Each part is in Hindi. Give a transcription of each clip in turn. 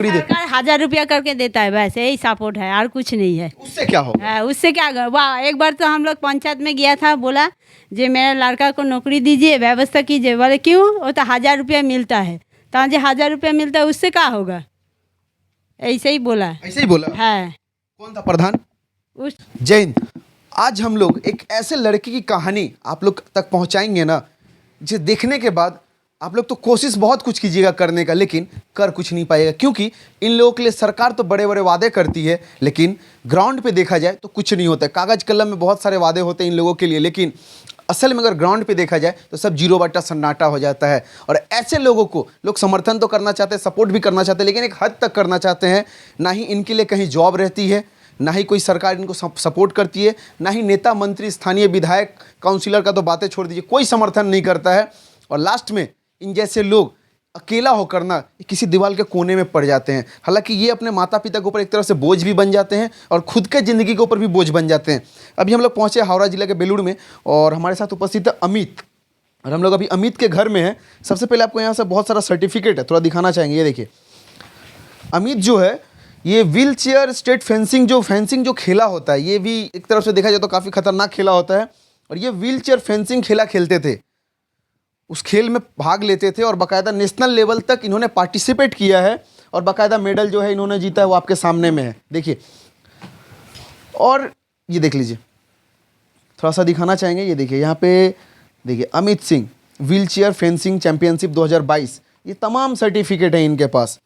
सरकार 1000 रुपया करके देता है, बस यही सपोर्ट है और कुछ नहीं है। उससे क्या होगा? उससे क्या, वाह, एक बार तो हम लोग पंचायत में गया था, बोला जे मेरे लड़का को नौकरी दीजिए, व्यवस्था कीजिए। बोले क्यों? वो तो 1000 रुपया मिलता है। तो जो 1000 रुपया मिलता है उससे क्या होगा, ऐसे ही बोला। ऐसे ही बोला है कौन था प्रधान? उस जय हिंद। आज हम लोग एक ऐसे लड़के की कहानी आप लोग तक पहुंचाएंगे ना, जिसे देखने के बाद आप लोग तो कोशिश बहुत कुछ कीजिएगा करने का, लेकिन कर कुछ नहीं पाएगा, क्योंकि इन लोगों के लिए सरकार तो बड़े बड़े वादे करती है, लेकिन ग्राउंड पे देखा जाए तो कुछ नहीं होता है। कागज कलम में बहुत सारे वादे होते हैं इन लोगों के लिए, लेकिन असल में अगर ग्राउंड पे देखा जाए तो सब जीरो बट्टा सन्नाटा हो जाता है। और ऐसे लोगों को लोग समर्थन तो करना चाहते हैं, सपोर्ट भी करना चाहते हैं, लेकिन एक हद तक करना चाहते हैं। ना ही इनके लिए कहीं जॉब रहती है, ना ही कोई सरकार इनको सपोर्ट करती है, ना ही नेता मंत्री स्थानीय विधायक काउंसिलर का तो बातें छोड़ दीजिए, कोई समर्थन नहीं करता है। और लास्ट में इन जैसे लोग अकेला होकर ना किसी दीवार के कोने में पड़ जाते हैं। हालांकि ये अपने माता पिता के ऊपर एक तरह से बोझ भी बन जाते हैं और खुद के ज़िंदगी के ऊपर भी बोझ बन जाते हैं। अभी हम लोग पहुँचे हावड़ा जिला के बेलूर में और हमारे साथ उपस्थित है अमित, और हम लोग अभी अमित के घर में हैं। सबसे पहले आपको यहाँ से बहुत सारा सर्टिफिकेट है, थोड़ा दिखाना चाहेंगे। ये देखिए, अमित जो है ये व्हील चेयर स्टेट फेंसिंग जो खेला होता है, ये भी एक तरफ से देखा जाए तो काफ़ी खतरनाक खेला होता है। और ये व्हील चेयर फेंसिंग खेला खेलते थे, उस खेल में भाग लेते थे और बाकायदा नेशनल लेवल तक इन्होंने पार्टिसिपेट किया है और बाकायदा मेडल जो है इन्होंने जीता है, वो आपके सामने में है, देखिए। और ये देख लीजिए, थोड़ा सा दिखाना चाहेंगे। ये देखिए, यहाँ पे देखिए, Amit Singh wheel chair fencing championship 2022, ये तमाम सर्टिफिकेट हैं इनके पास।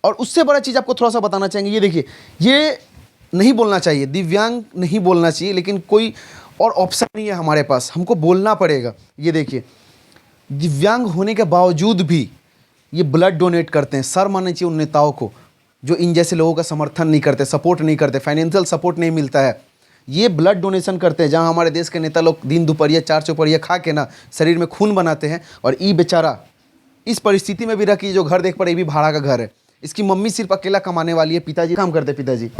और उससे बड़ा चीज़ आपको थोड़ा सा बताना चाहेंगे। ये देखिए, ये नहीं बोलना चाहिए, दिव्यांग नहीं बोलना चाहिए, लेकिन कोई और ऑप्शन नहीं है हमारे पास, हमको बोलना पड़ेगा। ये देखिए, दिव्यांग होने के बावजूद भी ये ब्लड डोनेट करते हैं। सर मानना चाहिए उन नेताओं को जो इन जैसे लोगों का समर्थन नहीं करते, सपोर्ट नहीं करते, फाइनेंशियल सपोर्ट नहीं मिलता है। ये ब्लड डोनेशन करते हैं, जहां हमारे देश के नेता लोग दिन दोपहरिया 4 चौपहरिया खा के ना शरीर में खून बनाते हैं। और ये बेचारा इस परिस्थिति में भी रखी, जो घर देख पड़े, ये भी भाड़ा का घर है। इसकी मम्मी सिर्फ अकेला कमाने वाली है, पिताजी काम करते हैं। पिताजी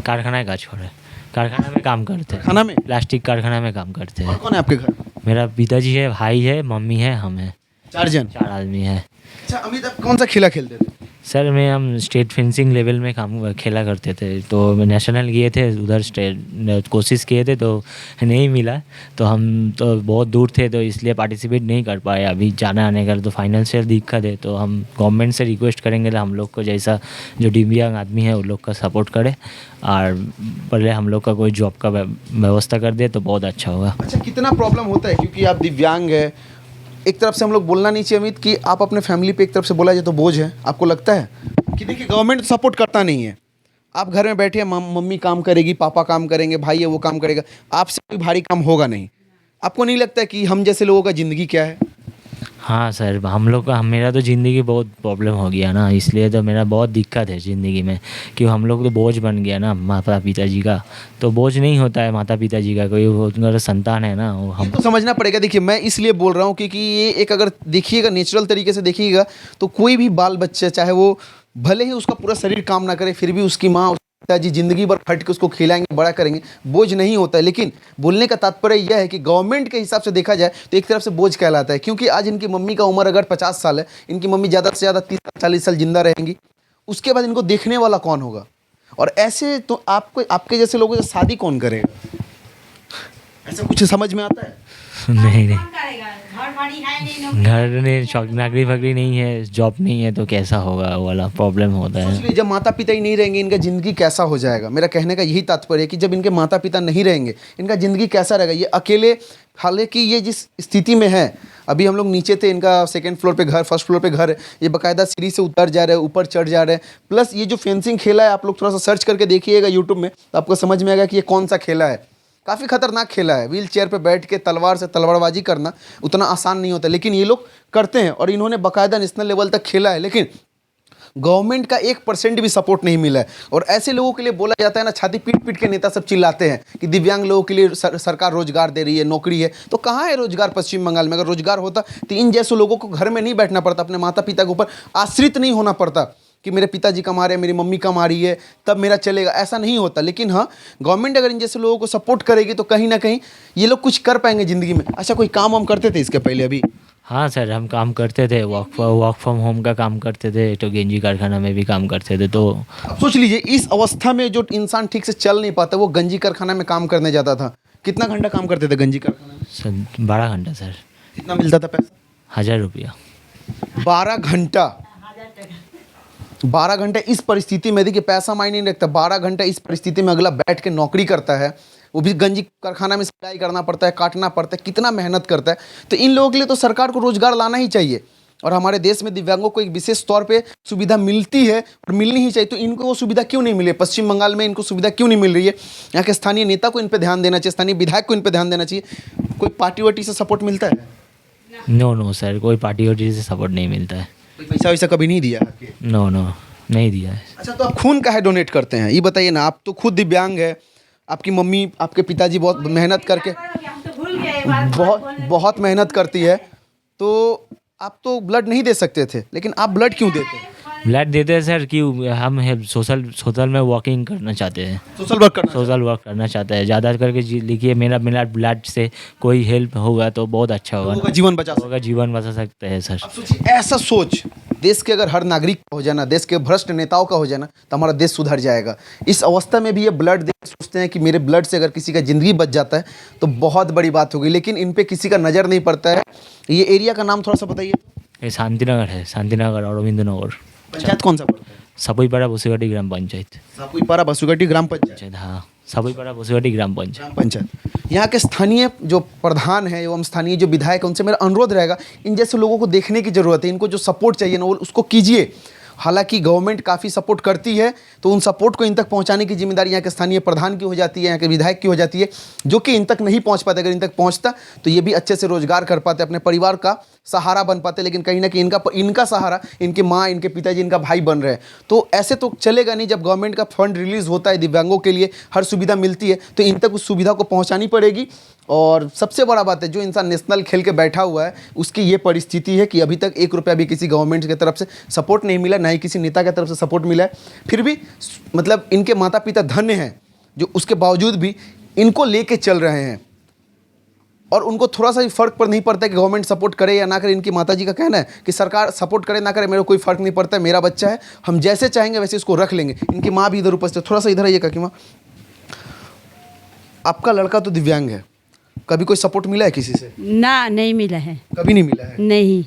कारखाना का छोड़ है, कारखाना में काम करते हैं, खाना में प्लास्टिक कारखाना में काम करते हैं। कौन है आपके घर में? मेरा पिताजी है, भाई है, मम्मी है, हम हैं, 4 जन। 4 आदमी है। अच्छा अमित, आप कौन सा खेला खेलते थे? सर हम स्टेट फेंसिंग लेवल में काम खेला करते थे, तो नेशनल गए थे, उधर स्टेट कोशिश किए थे तो नहीं मिला, तो हम तो बहुत दूर थे, तो इसलिए पार्टिसिपेट नहीं कर पाए। अभी जाने आने का तो फाइनेंशियल दिक्कत है, तो हम गवर्नमेंट से रिक्वेस्ट करेंगे तो हम लोग को जैसा जो दिव्यांग आदमी है उन लोग का सपोर्ट करे और पहले हम लोग का कोई जॉब का व्यवस्था कर दे तो बहुत अच्छा होगा। अच्छा, कितना प्रॉब्लम होता है, क्योंकि आप दिव्यांग है, एक तरफ से हम लोग बोलना नहीं चाहिए अमित कि आप अपने फैमिली पे एक तरफ से बोला जाए तो बोझ है, आपको लगता है कि देखिए गवर्नमेंट सपोर्ट करता नहीं है, आप घर में बैठे मम्मी काम करेगी, पापा काम करेंगे, भाई है वो काम करेगा, आपसे कोई भारी काम होगा नहीं, आपको नहीं लगता है कि हम जैसे लोगों का ज़िंदगी क्या है? हाँ सर, हम लोग का मेरा तो ज़िंदगी बहुत प्रॉब्लम हो गया ना, इसलिए तो मेरा बहुत दिक्कत है ज़िंदगी में, कि हम लोग तो बोझ बन गया ना माता पिताजी का। तो बोझ नहीं होता है माता पिताजी का, कोई उनका संतान है ना, वो हम तो समझना पड़ेगा। देखिए, मैं इसलिए बोल रहा हूँ क्योंकि ये एक, अगर देखिएगा नेचुरल तरीके से देखिएगा तो कोई भी बाल बच्चा, चाहे वो भले ही उसका पूरा शरीर काम ना करे, फिर भी उसकी माँ पिताजी जिंदगी भर खट के उसको खिलाएंगे, बड़ा करेंगे, बोझ नहीं होता है। लेकिन बोलने का तात्पर्य यह है कि गवर्नमेंट के हिसाब से देखा जाए तो एक तरफ से बोझ कहलाता है, क्योंकि आज इनकी मम्मी का उम्र अगर 50 साल है, इनकी मम्मी ज़्यादा से ज़्यादा 30-40 साल जिंदा रहेंगी, उसके बाद इनको देखने वाला कौन होगा? और ऐसे तो आपको, आपके जैसे लोगों से शादी कौन करेगा? ऐसा कुछ समझ में आता है? नहीं कौन करेगा? घर बाड़ी है नहीं, घर नहीं, नौकरी फकरी नहीं है, जॉब नहीं है, तो कैसा होगा, वो वाला प्रॉब्लम होता है। इसलिए जब माता पिता ही नहीं रहेंगे, इनका ज़िंदगी कैसा हो जाएगा? मेरा कहने का यही तात्पर्य है कि जब इनके माता पिता नहीं रहेंगे, इनका ज़िंदगी कैसा रहेगा? ये अकेले, हालांकि ये जिस स्थिति में है, अभी हम लोग नीचे थे, इनका 2nd फ्लोर पे घर, 1st फ्लोर पे घर है, ये बाकायदा सीढ़ी से उतर जा रहे हैं, ऊपर चढ़ जा रहे हैं। प्लस ये जो फेंसिंग खेला है, आप लोग थोड़ा सा सर्च करके देखिएगा यूट्यूब में, तो आपको समझ में आएगा कि ये कौन सा खेला है। काफ़ी खतरनाक खेला है। व्हील चेयर पे बैठ के तलवार से तलवारबाजी करना उतना आसान नहीं होता, लेकिन ये लोग करते हैं और इन्होंने बाकायदा नेशनल लेवल तक खेला है, लेकिन गवर्नमेंट का 1% भी सपोर्ट नहीं मिला है। और ऐसे लोगों के लिए बोला जाता है ना, छाती पीट पीट के नेता सब चिल्लाते हैं कि दिव्यांग लोगों के लिए सरकार रोजगार दे रही है, नौकरी है। तो कहाँ है रोजगार पश्चिम बंगाल में? अगर रोजगार होता तो इन जैसे लोगों को घर में नहीं बैठना पड़ता, अपने माता पिता के ऊपर आश्रित नहीं होना पड़ता कि मेरे पिताजी कमा रहे हैं, मेरी मम्मी कमा रही है, तब मेरा चलेगा, ऐसा नहीं होता। लेकिन हाँ, गवर्नमेंट अगर इन जैसे लोगों को सपोर्ट करेगी तो कहीं ना कहीं ये लोग कुछ कर पाएंगे ज़िंदगी में। अच्छा, कोई काम वाम करते थे इसके पहले? अभी हाँ सर, हम काम करते थे, वर्क फ्रॉम होम का काम करते थे, तो गेंजी कारखाना में भी काम करते थे। तो अब सोच लीजिए, इस अवस्था में जो इंसान ठीक से चल नहीं पाता, वो गंजी कारखाना में काम करने जाता था। कितना घंटा काम करते थे गंजी कारखाना में? सर 12 घंटा सर। कितना मिलता था पैसा? 1000 रुपया। 12 घंटा। 12 घंटे इस परिस्थिति में, देखिए पैसा मायने नहीं रखता, 12 घंटे इस परिस्थिति में अगला बैठ के नौकरी करता है, वो भी गंजी कारखाना में सिलाई करना पड़ता है, काटना पड़ता है, कितना मेहनत करता है। तो इन लोगों के लिए तो सरकार को रोजगार लाना ही चाहिए, और हमारे देश में दिव्यांगों को एक विशेष तौर पे सुविधा मिलती है और मिलनी ही चाहिए। तो इनको वो सुविधा क्यों नहीं मिली है? पश्चिम बंगाल में इनको सुविधा क्यों नहीं मिल रही है? यहाँ के स्थानीय नेता को इन पर ध्यान देना चाहिए, स्थानीय विधायक को इन पर ध्यान देना चाहिए। कोई पार्टी वार्टी से सपोर्ट मिलता है? नो सर, कोई पार्टी वार्टी से सपोर्ट नहीं मिलता है। कोई पैसा वैसा कभी नहीं दिया आपके? नो नहीं दिया है। अच्छा, तो आप खून काहे डोनेट करते हैं, ये बताइए ना। आप तो खुद दिव्यांग है, आपकी मम्मी आपके पिताजी बहुत मेहनत करके, बहुत मेहनत करती है, तो आप तो ब्लड नहीं दे सकते थे, लेकिन आप ब्लड क्यों देते हैं? ब्लड देते हैं सर कि हम सोशल में वॉकिंग करना चाहते हैं, सोशल वर्क करना। सोशल वर्क करना चाहते हैं। ज़्यादा करके लिखिए, मेरा ब्लड से कोई हेल्प होगा तो बहुत अच्छा लोगों होगा, का जीवन बचा सकते होगा, जीवन बचा सकते हैं सर। अब सोचिए, ऐसा सोच देश के अगर हर नागरिक का हो जाना, देश के भ्रष्ट नेताओं का हो जाना, तो हमारा देश सुधर जाएगा। इस अवस्था में भी ये ब्लड दे सोचते हैं कि मेरे ब्लड से अगर किसी का ज़िंदगी बच जाता है तो बहुत बड़ी बात होगी, लेकिन इन पे किसी का नज़र नहीं पड़ता है। ये एरिया का नाम थोड़ा सा बताइए। ये शांतिनगर है, शांतिनगर और रविंद्र नगर। पंचायत कौन सा पड़ता है? सपुईपाड़ा बसुघाटी ग्राम पंचायत। सापुईपारा बसुघाटी ग्राम पंचायत। हाँ, सपुईपाड़ा बसुघाटी ग्राम पंचायत। ग्राम पंचायत। यहाँ के स्थानीय जो प्रधान है एवं स्थानीय जो विधायक है, उनसे मेरा अनुरोध रहेगा, इन जैसे लोगों को देखने की ज़रूरत है। इनको जो सपोर्ट चाहिए ना, वो उसको कीजिए। हालांकि गवर्नमेंट काफ़ी सपोर्ट करती है, तो उन सपोर्ट को इन तक पहुंचाने की जिम्मेदारी यहाँ के स्थानीय प्रधान की हो जाती है, यहाँ के विधायक की हो जाती है, जो कि इन तक नहीं पहुंच पाते। अगर इन तक पहुंचता तो ये भी अच्छे से रोजगार कर पाते, अपने परिवार का सहारा बन पाते। लेकिन कहीं ना कहीं इनका सहारा इनके माँ, इनके पिताजी, इनका भाई बन रहे हैं। तो ऐसे तो चलेगा नहीं। जब गवर्नमेंट का फंड रिलीज़ होता है, दिव्यांगों के लिए हर सुविधा मिलती है, तो इन तक उस सुविधा को पहुँचानी पड़ेगी। और सबसे बड़ा बात है, जो इंसान नेशनल खेल के बैठा हुआ है, उसकी ये परिस्थिति है कि अभी तक 1 रुपया भी किसी गवर्नमेंट की तरफ से सपोर्ट नहीं मिला, ना ही किसी नेता की तरफ से सपोर्ट मिला है। फिर भी मतलब इनके माता पिता धन्य हैं, जो उसके बावजूद भी इनको लेके चल रहे हैं, और उनको थोड़ा सा भी फर्क पर नहीं पड़ता है कि गवर्नमेंट सपोर्ट करे या ना करे। इनकी माताजी का कहना है कि सरकार सपोर्ट करे ना करे, मेरे को कोई फर्क नहीं पड़ता है, मेरा बच्चा है, हम जैसे चाहेंगे वैसे इसको रख लेंगे। इनकी माँ भी इधर उपस्थित, थोड़ा सा इधर आइएगा कि माँ, आपका लड़का तो दिव्यांग है, कभी कोई सपोर्ट मिला है किसी से? ना, नहीं मिला है। कभी नहीं मिला है? नहीं।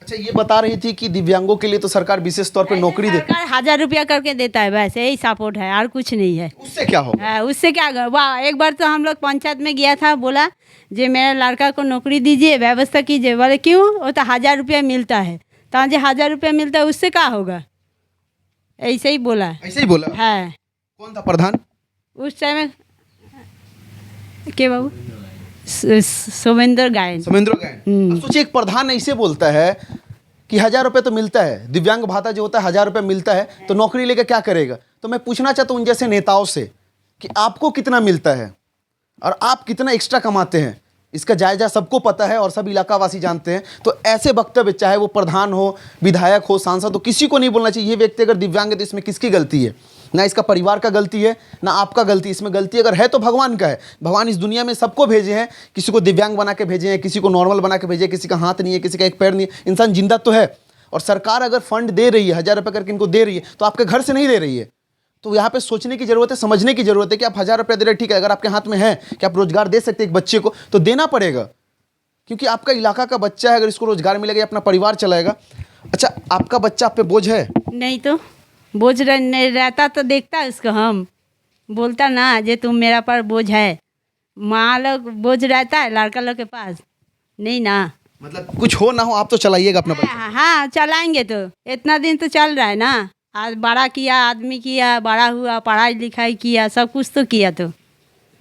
अच्छा, ये बता रही थी कि दिव्यांगों के लिए तो सरकार विशेष तौर पे नौकरी दे, सरकार 1000 रुपया करके देता है, बस यही सपोर्ट है, और कुछ नहीं है। उससे क्या होगा? उससे क्या, वाह, एक बार तो हम लोग पंचायत में गया था, बोला जे मेरे लड़का को नौकरी दीजिए, व्यवस्था कीजिए। बोले क्यों? वो तो 1000 रुपया मिलता है। तो जो 1000 रुपया मिलता है उससे क्या होगा? ऐसे ही बोला। ऐसे ही बोला है। कौन था प्रधान उस टाइम? के बाबू? सोमेंद्र गायन। सोमेंद्र गायन। अब सोचिए, एक प्रधान ऐसे बोलता है कि 1000 रुपये तो मिलता है, दिव्यांग भाता जो होता है 1000 रुपये मिलता है, तो नौकरी लेकर क्या करेगा? तो मैं पूछना चाहता हूँ उन जैसे नेताओं से कि आपको कितना मिलता है और आप कितना एक्स्ट्रा कमाते हैं, इसका जायजा सबको पता है और सब इलाकावासी जानते हैं। तो ऐसे वक्तव्य, चाहे वो प्रधान हो, विधायक हो, सांसद हो, किसी को नहीं बोलना चाहिए। ये व्यक्ति अगर दिव्यांग है तो इसमें किसकी गलती है? ना इसका परिवार का गलती है, ना आपका गलती। इसमें गलती अगर है तो भगवान का है। भगवान इस दुनिया में सबको भेजे हैं, किसी को दिव्यांग बना के भेजे हैं, किसी को नॉर्मल बना के भेजे, किसी का हाथ नहीं है, किसी का एक पैर नहीं है, इंसान जिंदा तो है। और सरकार अगर फंड दे रही है, 1000 रुपये करके इनको दे रही है, तो आपके घर से नहीं दे रही है। तो यहाँ पे सोचने की जरूरत है, समझने की जरूरत है कि आप 1000 रुपये दे रहे, ठीक है, अगर आपके हाथ में है कि आप रोजगार दे सकते हैं एक बच्चे को, तो देना पड़ेगा, क्योंकि आपका इलाका का बच्चा है। अगर इसको रोजगार मिलेगा, अपना परिवार चलाएगा। अच्छा, आपका बच्चा आप पे बोझ है? नहीं तो बोझ नहीं रहता तो देखता उसको, हम बोलता ना जे तुम मेरा पर बोझ है। माँ लोग बोझ रहता है लड़का लोग के पास, नहीं ना। मतलब कुछ हो ना हो, आप तो चलाइएगा अपना बच्चा। हाँ, चलाएंगे तो। इतना दिन तो चल रहा है ना, आज बड़ा किया, आदमी किया, बड़ा हुआ, पढ़ाई लिखाई किया, सब कुछ तो किया। तो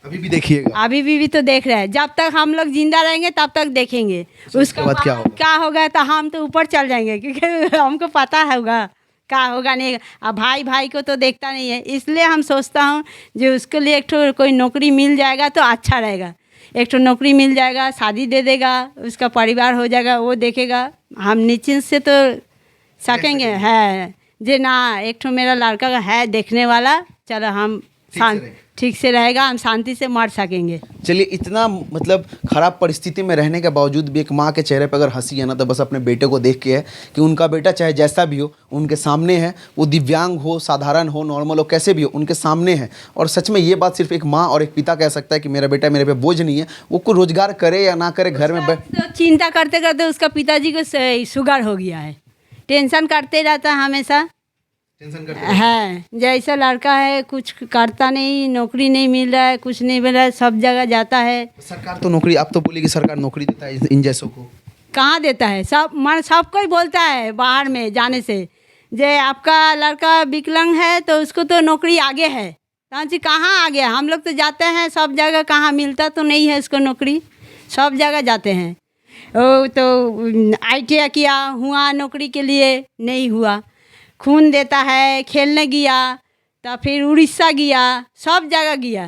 अभी भी देखिएगा, अभी भी तो देख रहे हैं। जब तक हम लोग जिंदा रहेंगे तब तक देखेंगे, उसके बाद क्या होगा तो हम तो ऊपर चल जाएंगे, क्योंकि हमको पता होगा क्या होगा नहीं। अब भाई को तो देखता नहीं है, इसलिए हम सोचता हूँ जो उसके लिए एक ठो कोई नौकरी मिल जाएगा तो अच्छा रहेगा। एक ठो नौकरी मिल जाएगा, शादी दे देगा, उसका परिवार हो जाएगा, वो देखेगा, हम निश्चिंत से तो सकेंगे। है जे ना, एक ठो मेरा लड़का है देखने वाला, चलो हम ठीक से रहेगा, हम शांति से मर सकेंगे। चलिए, इतना मतलब खराब परिस्थिति में रहने के बावजूद भी एक माँ के चेहरे पर अगर हंसी है ना, तो बस अपने बेटे को देख के है कि उनका बेटा चाहे जैसा भी हो उनके सामने है, वो दिव्यांग हो, साधारण हो, नॉर्मल हो, कैसे भी हो उनके सामने है। और सच में ये बात सिर्फ एक माँ और एक पिता कह सकता है कि मेरा बेटा मेरे पे बोझ नहीं है, वो कोई रोजगार करे या ना करे, घर में तो चिंता करते करते उसका पिताजी को शुगर हो गया है, टेंशन करते रहता है हमेशा। है जैसा लड़का है, कुछ करता नहीं, नौकरी नहीं मिल रहा है, कुछ नहीं मिल रहा है, सब जगह जाता है। सरकार तो नौकरी, आप तो बोली कि सरकार नौकरी देता है इन जैसों को, कहाँ देता है? सबको ही बोलता है बाहर में जाने से, जे आपका लड़का विकलांग है तो उसको तो नौकरी आगे है। जी कहाँ आ गया? हम लोग तो जाते हैं सब जगह, कहाँ मिलता तो नहीं है उसको नौकरी, सब जगह जाते हैं। ओ तो ITI किया हुआ, नौकरी के लिए नहीं हुआ, खून देता है, खेलने गया तो फिर उड़ीसा गया, सब जगह गया,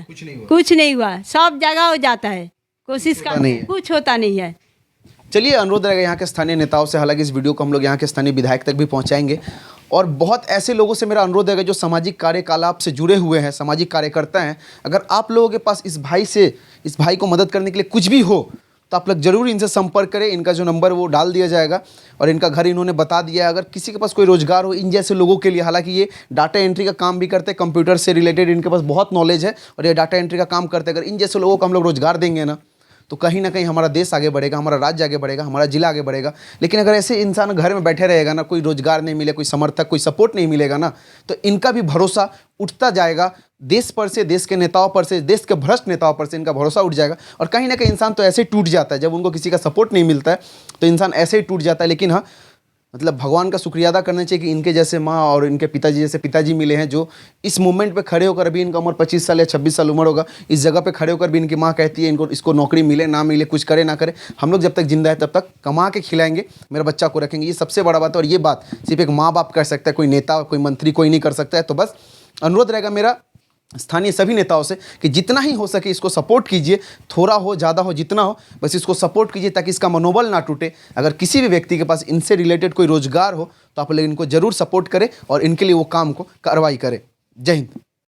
कुछ नहीं हुआ, सब जगह हो जाता है, कोशिश का कुछ होता नहीं है। चलिए, अनुरोध रहेगा यहाँ के स्थानीय नेताओं से, हालांकि इस वीडियो को हम लोग यहाँ के स्थानीय विधायक तक भी पहुँचाएंगे, और बहुत ऐसे लोगों से मेरा अनुरोध है जो सामाजिक कार्यकलाप से जुड़े हुए हैं, सामाजिक कार्यकर्ता हैं, अगर आप लोगों के पास इस भाई को मदद करने के लिए कुछ भी हो तो आप लोग जरूर इनसे संपर्क करें। इनका जो नंबर वो डाल दिया जाएगा और इनका घर इन्होंने बता दिया है। अगर किसी के पास कोई रोजगार हो इन जैसे लोगों के लिए, हालांकि ये डाटा एंट्री का काम भी करते हैं, कंप्यूटर से रिलेटेड इनके पास बहुत नॉलेज है और ये डाटा एंट्री का काम करते हैं, अगर इन जैसे लोगों को हम लोग रोजगार देंगे ना, तो कहीं ना कहीं हमारा देश आगे बढ़ेगा, हमारा राज्य आगे बढ़ेगा, हमारा जिला आगे बढ़ेगा। लेकिन अगर ऐसे इंसान घर में बैठे रहेगा ना, कोई रोजगार नहीं मिले, कोई समर्थक, कोई सपोर्ट नहीं मिलेगा ना, तो इनका भी भरोसा उठता जाएगा, देश पर से, देश के नेताओं पर से, देश के भ्रष्ट नेताओं पर से इनका भरोसा उठ जाएगा। और कहीं ना कहीं इंसान तो ऐसे ही टूट जाता है, जब उनको किसी का सपोर्ट नहीं मिलता है तो इंसान ऐसे ही टूट जाता है। लेकिन हाँ, मतलब भगवान का शुक्रिया अदा करना चाहिए कि इनके जैसे माँ और इनके पिताजी जैसे पिताजी मिले हैं, जो इस मोमेंट पे खड़े होकर, अभी इनका उम्र 25 साल या 26 साल उम्र होगा, इस जगह पे खड़े होकर भी इनकी माँ कहती है इसको नौकरी मिले ना मिले, कुछ करे ना करे, हम लोग जब तक जिंदा है तब तक कमा के खिलाएंगे, मेरे बच्चा को रखेंगे। ये सबसे बड़ा बात है, और ये बात सिर्फ एक माँ बाप कर सकता है, कोई नेता, कोई मंत्री, कोई नहीं कर सकता है। तो बस अनुरोध रहेगा मेरा स्थानीय सभी नेताओं से कि जितना ही हो सके इसको सपोर्ट कीजिए, थोड़ा हो ज़्यादा हो जितना हो, बस इसको सपोर्ट कीजिए ताकि इसका मनोबल ना टूटे। अगर किसी भी व्यक्ति के पास इनसे रिलेटेड कोई रोजगार हो तो आप लोग इनको जरूर सपोर्ट करें और इनके लिए वो काम को कार्रवाई करें। जय हिंद।